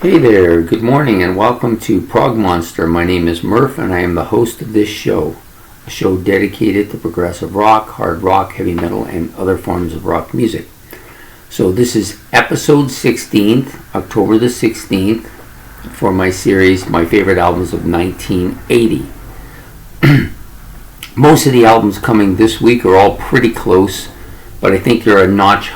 Hey there, good morning and welcome to Prog Monster. My name is Murph and I am the host of this show, a show dedicated to progressive rock, hard rock, heavy metal, and other forms of rock music. So this is episode 16th, October the 16th, for my series, My Favorite Albums of 1980. Most of the albums coming this week are all pretty close, but I think you're a notch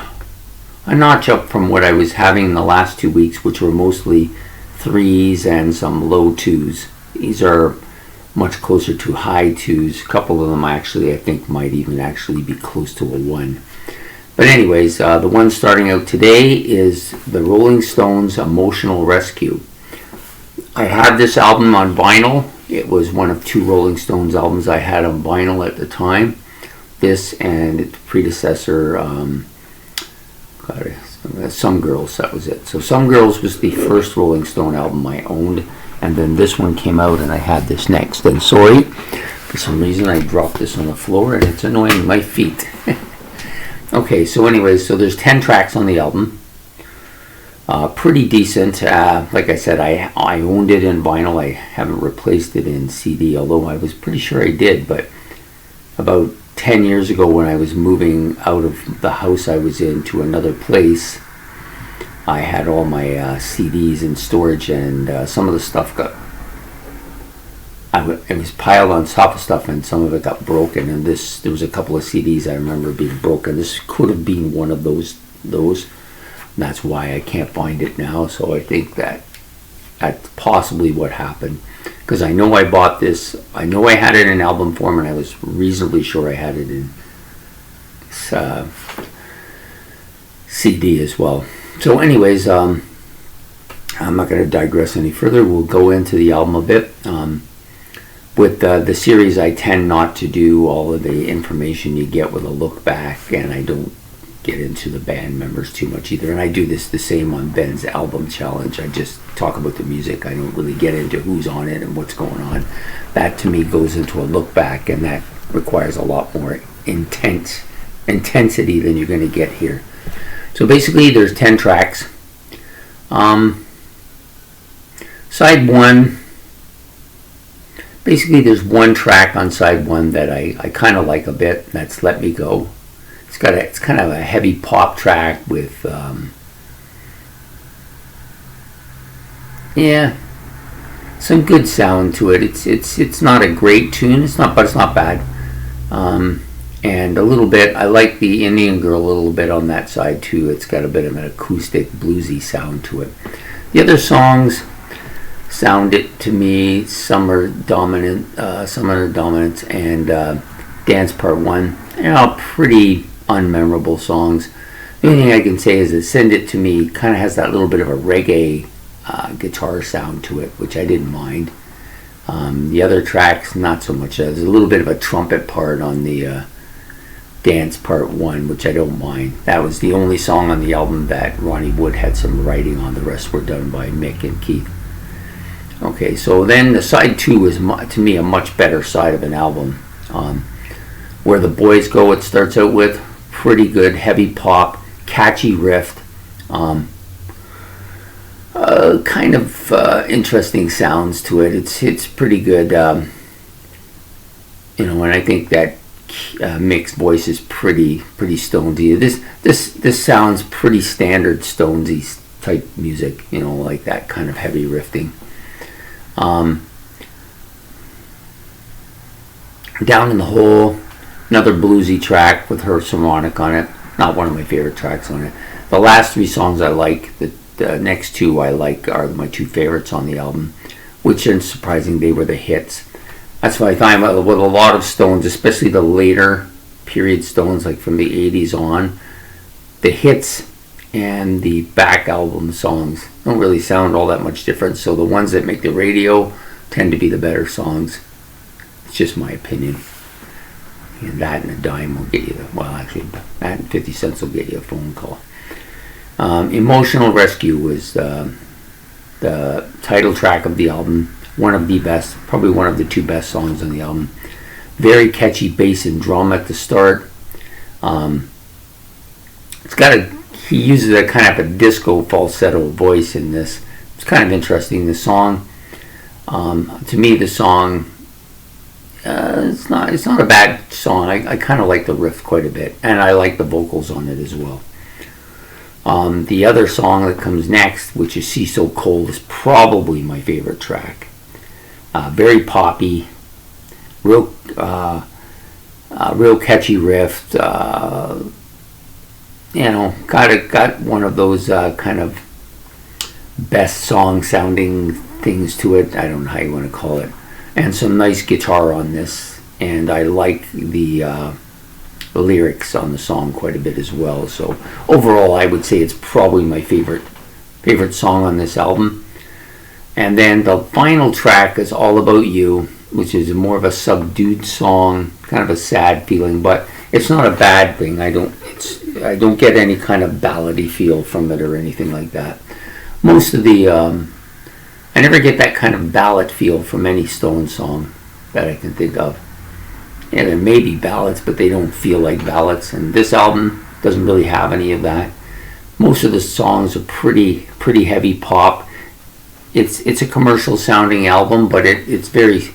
up from what I was having in the last 2 weeks, which were mostly threes and some low twos. These are much closer to high twos. A couple of them I think might even actually be close to a one. But anyways, the one starting out today is the Rolling Stones' Emotional Rescue. I had this album on vinyl. It was one of two Rolling Stones albums I had on vinyl at the time. This and its predecessor, Some Girls, that was it. So Some Girls was the first Rolling Stone album I owned, and then this one came out and I had this next. And sorry, for some reason I dropped this on the floor and it's annoying my feet. Okay, so anyways, so there's 10 tracks on the album. Pretty decent. Like I said, I owned it in vinyl. I haven't replaced it in CD, although I was pretty sure I did. But about 10 years ago, when I was moving out of the house I was in to another place, I had all my CDs in storage, and some of the stuff it was piled on top of stuff, and some of it got broken. And there was a couple of CDs I remember being broken. This could have been one of those. That's why I can't find it now. So I think that's possibly what happened, because I know I bought this. I know I had it in album form, and I was reasonably sure I had it in CD as well. So anyways, I'm not going to digress any further. We'll go into the album a bit. With the series, I tend not to do all of the information you get with a look back, and I don't get into the band members too much either. And I do this the same on Ben's album challenge. I just talk about the music. I don't really get into who's on it and what's going on. That to me goes into a look back, and that requires a lot more intensity than you're going to get here. So basically there's 10 tracks. Side one, basically there's one track on side one that I kind of like a bit. That's Let Me Go. It's kind of a heavy pop track with some good sound to it. It's not a great tune. But it's not bad. And a little bit, I like the Indian Girl a little bit on that side too. It's got a bit of an acoustic bluesy sound to it. The other songs sounded to me, some are dominant, and Dance Part 1, pretty unmemorable songs. The only thing I can say is that Send It To Me kind of has that little bit of a reggae guitar sound to it, which I didn't mind. The other tracks, not so much. There's a little bit of a trumpet part on the Dance Part 1, which I don't mind. That was the only song on the album that Ronnie Wood had some writing on. The rest were done by Mick and Keith. Okay, so then the side 2 is, to me, a much better side of an album. Where the Boys Go, it starts out with pretty good heavy pop, catchy riff, kind of interesting sounds to it. It's pretty good, and I think that Mick's voice is pretty Stonesy. This sounds pretty standard Stonesy type music, like that kind of heavy riffing. Down in the Hole, another bluesy track with her harmonic on it. Not one of my favorite tracks on it. The last 3 songs I like. The next 2 I like are my 2 favorites on the album, which is surprising they were the hits. That's what I find with a lot of Stones, especially the later period Stones, like from the 80s on. The hits and the back album songs don't really sound all that much different. So the ones that make the radio tend to be the better songs. It's just my opinion. And that and a dime will get you that and 50 cents will get you a phone call. Emotional Rescue was the title track of the album. One of the best, probably one of the 2 best songs on the album. Very catchy bass and drum at the start. It's got he uses a kind of a disco falsetto voice in this. it's kind of interesting. The song, to me, the song, it's not a bad song. I kind of like the riff quite a bit, and I like the vocals on it as well. The other song that comes next, which is "Sea So Cold," is probably my favorite track. Very poppy, real catchy riff. Got one of those kind of best song sounding things to it. I don't know how you want to call it. And some nice guitar on this. And I like the lyrics on the song quite a bit as well. So overall, I would say it's probably my favorite song on this album. And then the final track is "All About You," which is more of a subdued song, kind of a sad feeling, but it's not a bad thing. I don't get any kind of ballady feel from it or anything like that. Most of the I never get that kind of ballad feel from any Stones song that I can think of. Yeah, there may be ballads, but they don't feel like ballads, and this album doesn't really have any of that. Most of the songs are pretty heavy pop. It's a commercial sounding album, but it's very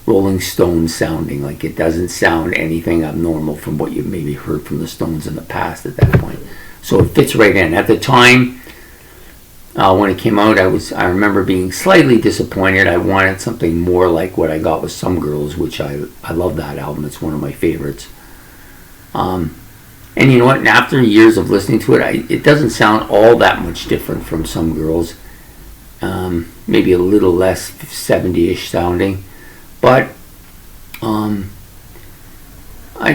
Rolling Stones sounding. Like, it doesn't sound anything abnormal from what you've maybe heard from the Stones in the past at that point. So it fits right in. At the time, when it came out, I remember being slightly disappointed. I wanted something more like what I got with Some Girls, which I love that album. It's one of my favorites. And you know what? And after years of listening to it, it doesn't sound all that much different from Some Girls. Maybe a little less 70-ish sounding. But I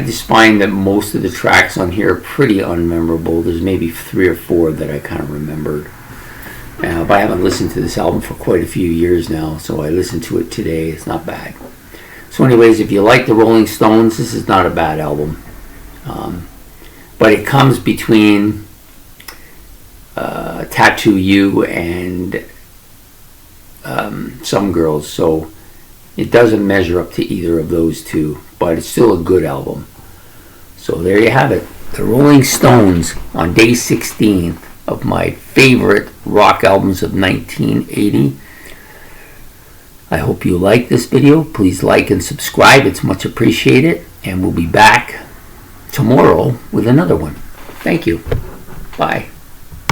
just find that most of the tracks on here are pretty unmemorable. There's maybe 3 or 4 that I kind of remembered. But I haven't listened to this album for quite a few years now, so I listened to it today. It's not bad. So anyways, if you like the Rolling Stones, this is not a bad album. But it comes between Tattoo You and Some Girls, so it doesn't measure up to either of those two, but it's still a good album. So there you have it. The Rolling Stones on day 16 of my favorite rock albums of 1980. I hope you like this video. Please like and subscribe. It's much appreciated. And we'll be back tomorrow with another one. Thank you. Bye.